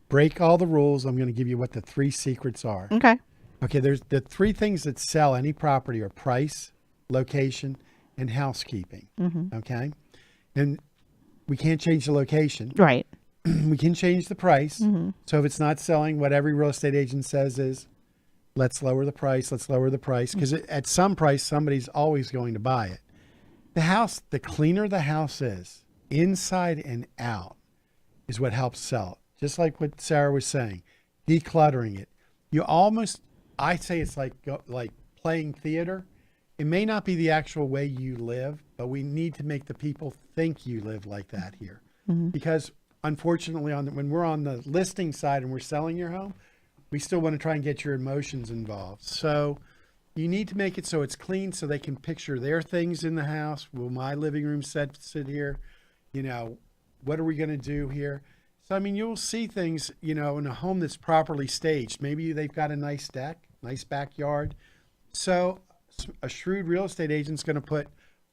break all the rules. I'm going to give you what the 3 secrets are. Okay. Okay, there's the 3 things that sell any property are price, location, and housekeeping. Okay? And we can't change the location. Right. We can change the price. So if it's not selling, what every real estate agent says is, let's lower the price, let's lower the price. Because at some price, somebody's always going to buy it. The house, the cleaner the house is, inside and out, is what helps sell it. Just like what Sarah was saying, decluttering it. You almost, I say it's like playing theater. It may not be the actual way you live, but we need to make the people think you live like that here. Because unfortunately, when we're on the listing side and we're selling your home, we still want to try and get your emotions involved. So you need to make it so it's clean so they can picture their things in the house. Will my living room set sit here? What are we going to do here? So, I mean, you'll see things, in a home that's properly staged. Maybe they've got a nice deck, nice backyard. So a shrewd real estate agent's going to put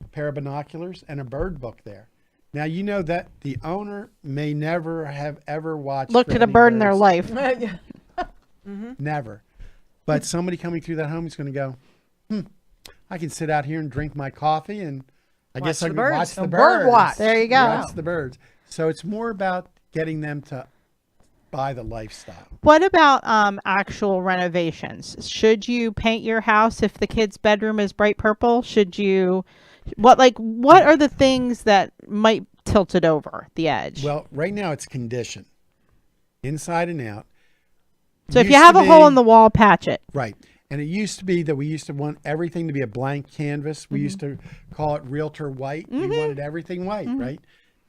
a pair of binoculars and a bird book there. Now, you know that the owner may never have ever watched. Looked for at a any bird in their birds. life. Never. But somebody coming through that home is going to go, I can sit out here and drink my coffee and I guess I the can birds. watch the A birds. bird watch. There you go. Watch the birds. So it's more about getting them to buy the lifestyle. What about actual renovations? Should you paint your house if the kid's bedroom is bright purple? Should you what are the things that might tilt it over the edge? Well, right now it's condition, inside and out. so if you Used have to a hole be- in the wall, patch it. Right. And it used to be that we used to want everything to be a blank canvas. We used to call it realtor white. We wanted everything white, right?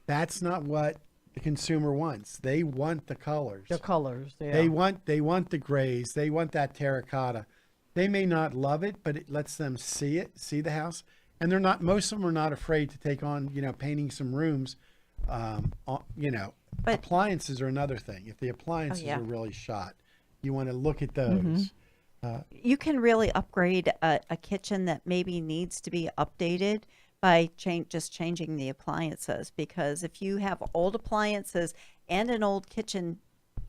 That's not what the consumer wants. They want the colors. The colors. Yeah. They want the grays. They want that terracotta. They may not love it, but it lets them see the house. And most of them are not afraid to take on, painting some rooms. But appliances are another thing. If the appliances yeah. are really shot, you want to look at those. You can really upgrade a kitchen that maybe needs to be updated by just changing the appliances, because if you have old appliances and an old kitchen,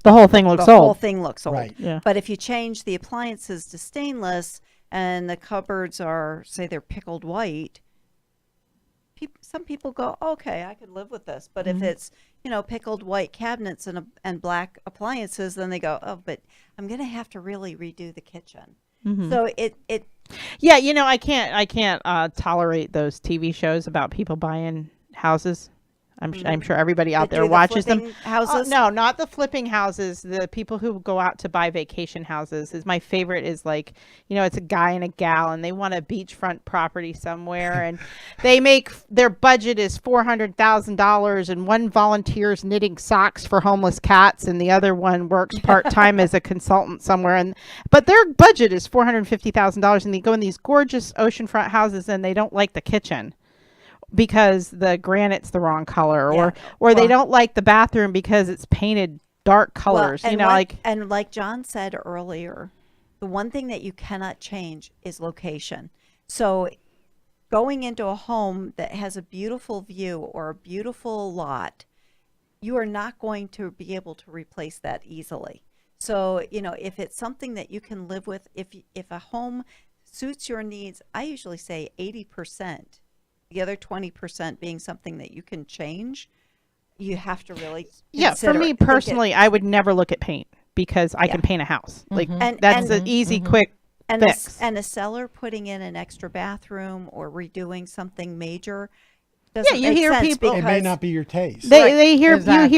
The whole thing looks the whole old. thing looks old. Right. Yeah. But if you change the appliances to stainless and the cupboards are, say, they're pickled white, some people go, okay, I could live with this. But if it's, pickled white cabinets and black appliances, then they go, oh, but I'm going to have to really redo the kitchen. So it Yeah, I can't tolerate those TV shows about people buying houses. I'm sure everybody out That there do the watches them. flipping houses? No, not the flipping houses. The people who go out to buy vacation houses. Is my favorite is it's a guy and a gal and they want a beachfront property somewhere and they make their budget is $400,000 and one volunteers knitting socks for homeless cats and the other one works part-time as a consultant somewhere but their budget is $450,000 and they go in these gorgeous oceanfront houses and they don't like the kitchen because the granite's the wrong color or they don't like the bathroom because it's painted dark colors, and like John said earlier, the one thing that you cannot change is location. So going into a home that has a beautiful view or a beautiful lot, you are not going to be able to replace that easily. So, if it's something that you can live with, if a home suits your needs, I usually say 80%. The other 20% being something that you can change, you have to really for me personally, I would never look at paint because I can paint a house. And that's an easy, quick And fix. and a seller putting in an extra bathroom or redoing something major doesn't you make hear sense people- It may because not be your taste. They hear you hear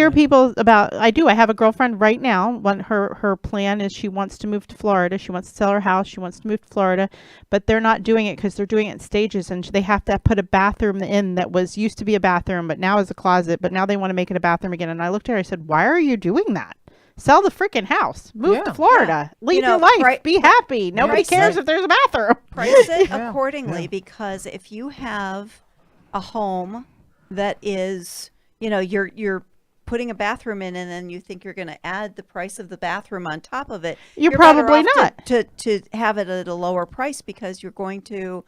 Exactly. people about. I have a girlfriend right now. When her plan is she wants to move to Florida. She wants to sell her house. She wants to move to Florida, but they're not doing it because they're doing it in stages, and they have to put a bathroom in that was used to be a bathroom, but now is a closet. But now they want to make it a bathroom again. And I looked at her. I said, "Why are you doing that? Sell the freaking house. Move Yeah. to Florida. Leave know, your life. right- Be happy. Nobody Right. cares if there's a bathroom." price it Yeah. accordingly because if you have a home that is, you're putting a bathroom in and then you think you're going to add the price of the bathroom on top of it, You're better probably off not. to have it at a lower price because you're going to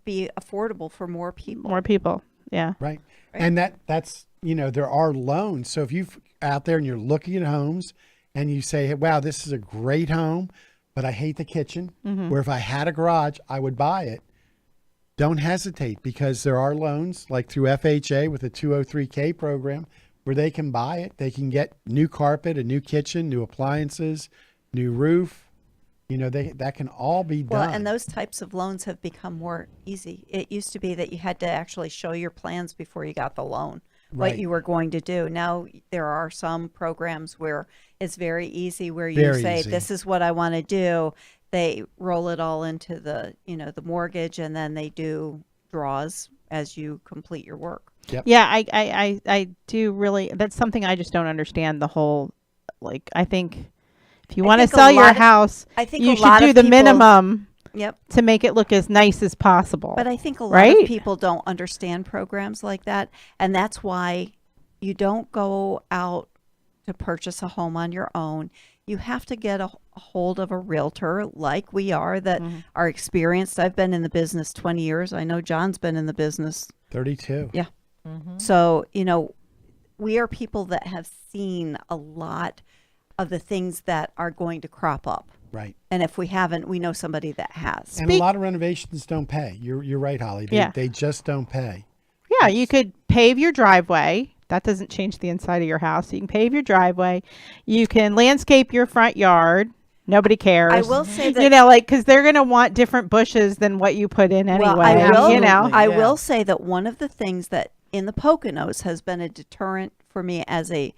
be affordable for more people. More people. Yeah. Right. And that's, there are loans. So if you're out there and you're looking at homes and you say, hey, wow, this is a great home, but I hate the kitchen, where if I had a garage, I would buy it. Don't hesitate because there are loans like through FHA with the 203K program where they can buy it. They can get new carpet, a new kitchen, new appliances, new roof. That can all be done. Well, and those types of loans have become more easy. It used to be that you had to actually show your plans before you got the loan, what Right. you were going to do. Now there are some programs where it's very easy, where you Very say, easy. this is what I want to do. They roll it all into the mortgage, and then they do draws as you complete your work. Yeah, I do really. That's something I just don't understand. The whole, I think if you I want to think a sell your lot of- house, I think you a should lot do of the people- minimum Yep. to make it look as nice as possible. But I think a lot Right? of people don't understand programs like that. And that's why you don't go out to purchase a home on your own. You have to get a hold of a realtor like we are that are experienced. I've been in the business 20 years. I know John's been in the business. 32. Yeah. So, we are people that have seen a lot of the things that are going to crop up. Right. And if we haven't, we know somebody that has. And a lot of renovations don't pay. You're right, Holly. They just don't pay. Yeah, you could pave your driveway. That doesn't change the inside of your house. You can pave your driveway. You can landscape your front yard. Nobody cares. I will say that because they're going to want different bushes than what you put in anyway. Well, I will. I Yeah. will say that one of the things that in the Poconos has been a deterrent for me as a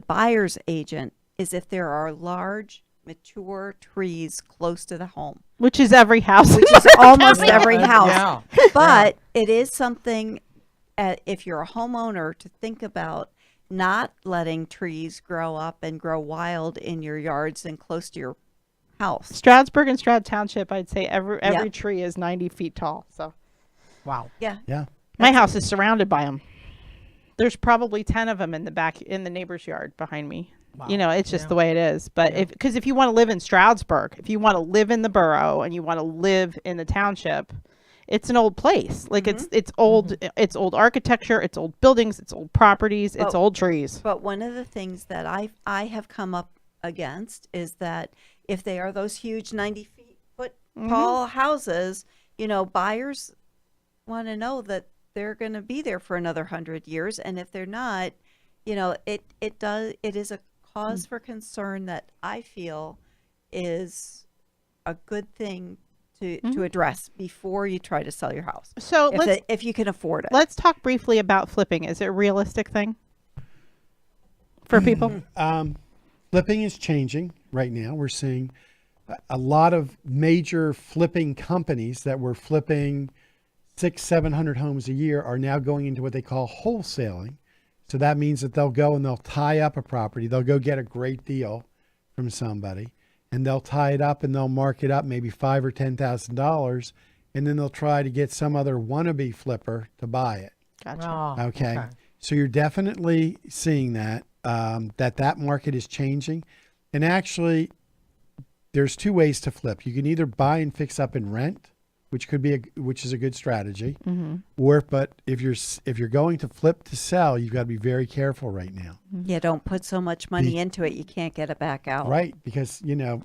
buyer's agent is if there are large, mature trees close to the home, Which is every house. which is almost every house. Yeah. But it is something, if you're a homeowner, to think about not letting trees grow up and grow wild in your yards and close to your house. Stroudsburg and Stroud Township, I'd say every Yeah. tree is 90 feet tall. So Wow. Yeah. Yeah. my house is surrounded by them. There's probably 10 of them in the neighbor's yard behind me. It's just the way it is. But if you want to live in Stroudsburg, if you want to live in the borough and you want to live in the township, it's an old place. It's old. It's old architecture. It's old buildings. It's old properties. It's Oh. old trees. But one of the things that I have come up against is that if they are those huge 90-foot tall houses, buyers want to know that they're going to be there for another 100 years, and if they're not, it is a cause for concern that I feel is a good thing to address before you try to sell your house. So If you can afford it. let's talk briefly about flipping. Is it a realistic thing for people? Flipping is changing right now. We're seeing a lot of major flipping companies that were flipping 600-700 homes a year are now going into what they call wholesaling. So that means that they'll go and they'll tie up a property. They'll go get a great deal from somebody and they'll tie it up and they'll mark it up maybe $5,000 or $10,000. And then they'll try to get some other wannabe flipper to buy it. Gotcha. Oh, Okay. So you're definitely seeing that, that market is changing. And actually, there's two ways to flip. You can either buy and fix up and rent, which is a good strategy. But if you're going to flip to sell, you've got to be very careful right now. Yeah, don't put so much money into it you can't get it back out. Right? Because, you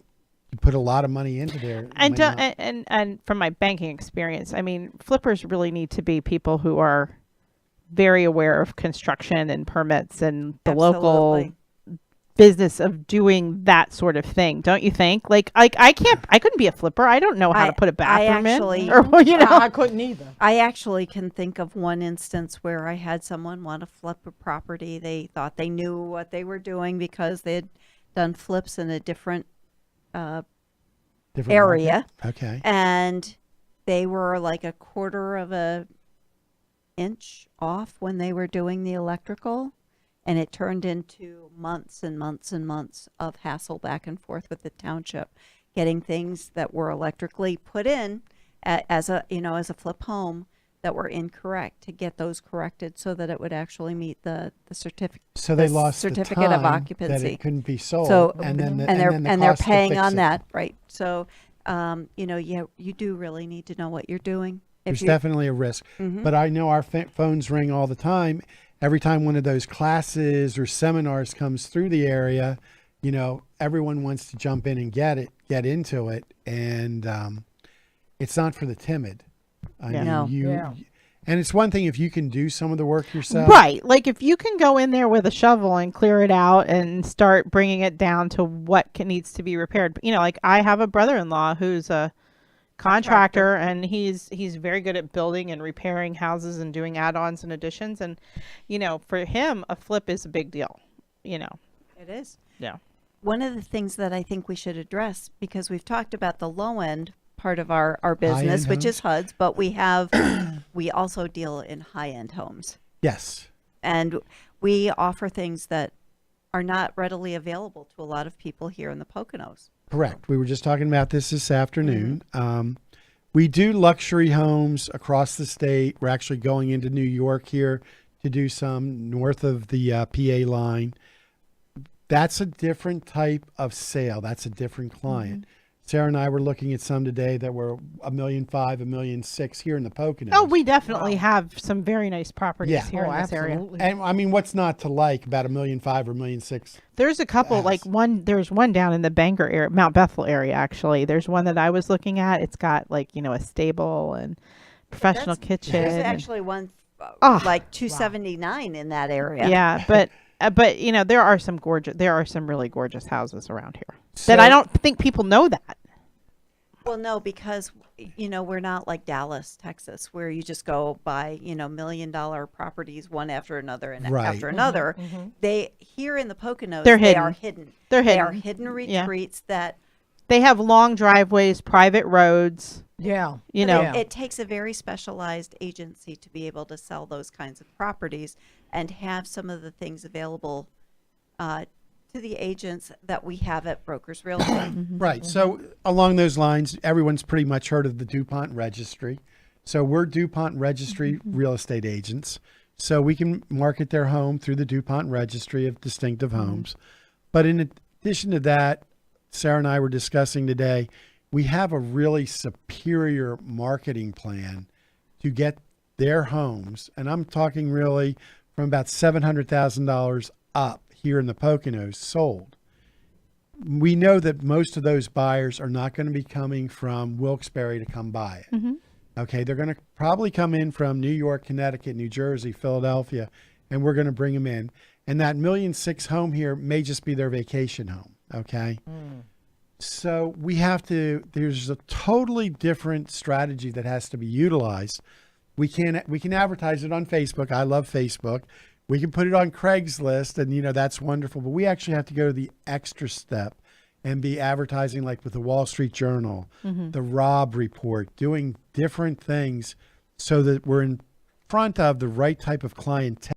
put a lot of money into there. it And might not- and from my banking experience, I mean, flippers really need to be people who are very aware of construction and permits and the local Absolutely. business of doing that sort of thing, don't you think? Like I couldn't be a flipper. I don't know how to put a bathroom actually- in, or you know. I couldn't either. I actually can think of one instance where I had someone want to flip a property. They thought they knew what they were doing because they had done flips in a different Different area. market? Okay. And they were like a quarter of a inch off when they were doing the electrical, and it turned into months and months and months of hassle back and forth with the township getting things that were electrically put in as a flip home that were incorrect, to get those corrected so that it would actually meet the certificate. So they lost the certificate of time that occupancy. it couldn't be sold. So and then the, and they're cost to paying fix on it. that, right? So you do really need to know what you're doing. There's definitely a risk. But I know our phones ring all the time. Every time one of those classes or seminars comes through the area, everyone wants to jump in and get into it. And it's not for the timid. I mean, No. and it's one thing if you can do some of the work yourself. Right. Like if you can go in there with a shovel and clear it out and start bringing it down to what needs to be repaired. Like I have a brother-in-law who's a contractor, and he's very good at building and repairing houses and doing add-ons and additions. And, for him, a flip is a big deal, It is. Yeah. One of the things that I think we should address, because we've talked about the low end part of our business, High-end which homes? is HUDs, but we also deal in high end homes. Yes. And we offer things that are not readily available to a lot of people here in the Poconos. Correct. We were just talking about this afternoon. We do luxury homes across the state. We're actually going into New York here to do some north of the PA line. That's a different type of sale. That's a different client. Sarah and I were looking at some today that were $1.5 million, $1.6 million here in the Poconos. Oh, we definitely have some very nice properties Yeah. here in this area. Absolutely. And I mean, what's not to like about $1.5 million or $1.6 million? There's a couple, like there's one down in the Bangor area, Mount Bethel area, actually. There's one that I was looking at. It's got a stable and professional kitchen. There's and- actually one Oh, like 279 in that area. yeah, but there are some really gorgeous houses around here that I don't think people know that. Well, no, because we're not like Dallas, Texas, where you just go buy $1 million properties one after another and Right. after another. They here in the Poconos, They're they are hidden. hidden. They're They are hidden. hidden Yeah. retreats that They have long driveways, private roads. Yeah. Yeah. it takes a very specialized agency to be able to sell those kinds of properties and have some of the things available to the agents that we have at Brokers Realty. Right. So along those lines, everyone's pretty much heard of the DuPont Registry. So we're DuPont Registry real estate agents. So we can market their home through the DuPont Registry of Distinctive Homes. But in addition to that, Sarah and I were discussing today, we have a really superior marketing plan to get their homes. And I'm talking really from about $700,000 up here in the Poconos sold. We know that most of those buyers are not going to be coming from Wilkes-Barre to come buy it. Okay, they're going to probably come in from New York, Connecticut, New Jersey, Philadelphia, and we're going to bring them in. And that $1.6 million home here may just be their vacation home. Okay. So there's a totally different strategy that has to be utilized. We can advertise it on Facebook. I love Facebook. We can put it on Craigslist, and that's wonderful. But we actually have to go to the extra step and be advertising like with the Wall Street Journal, the Robb Report, doing different things so that we're in front of the right type of clientele.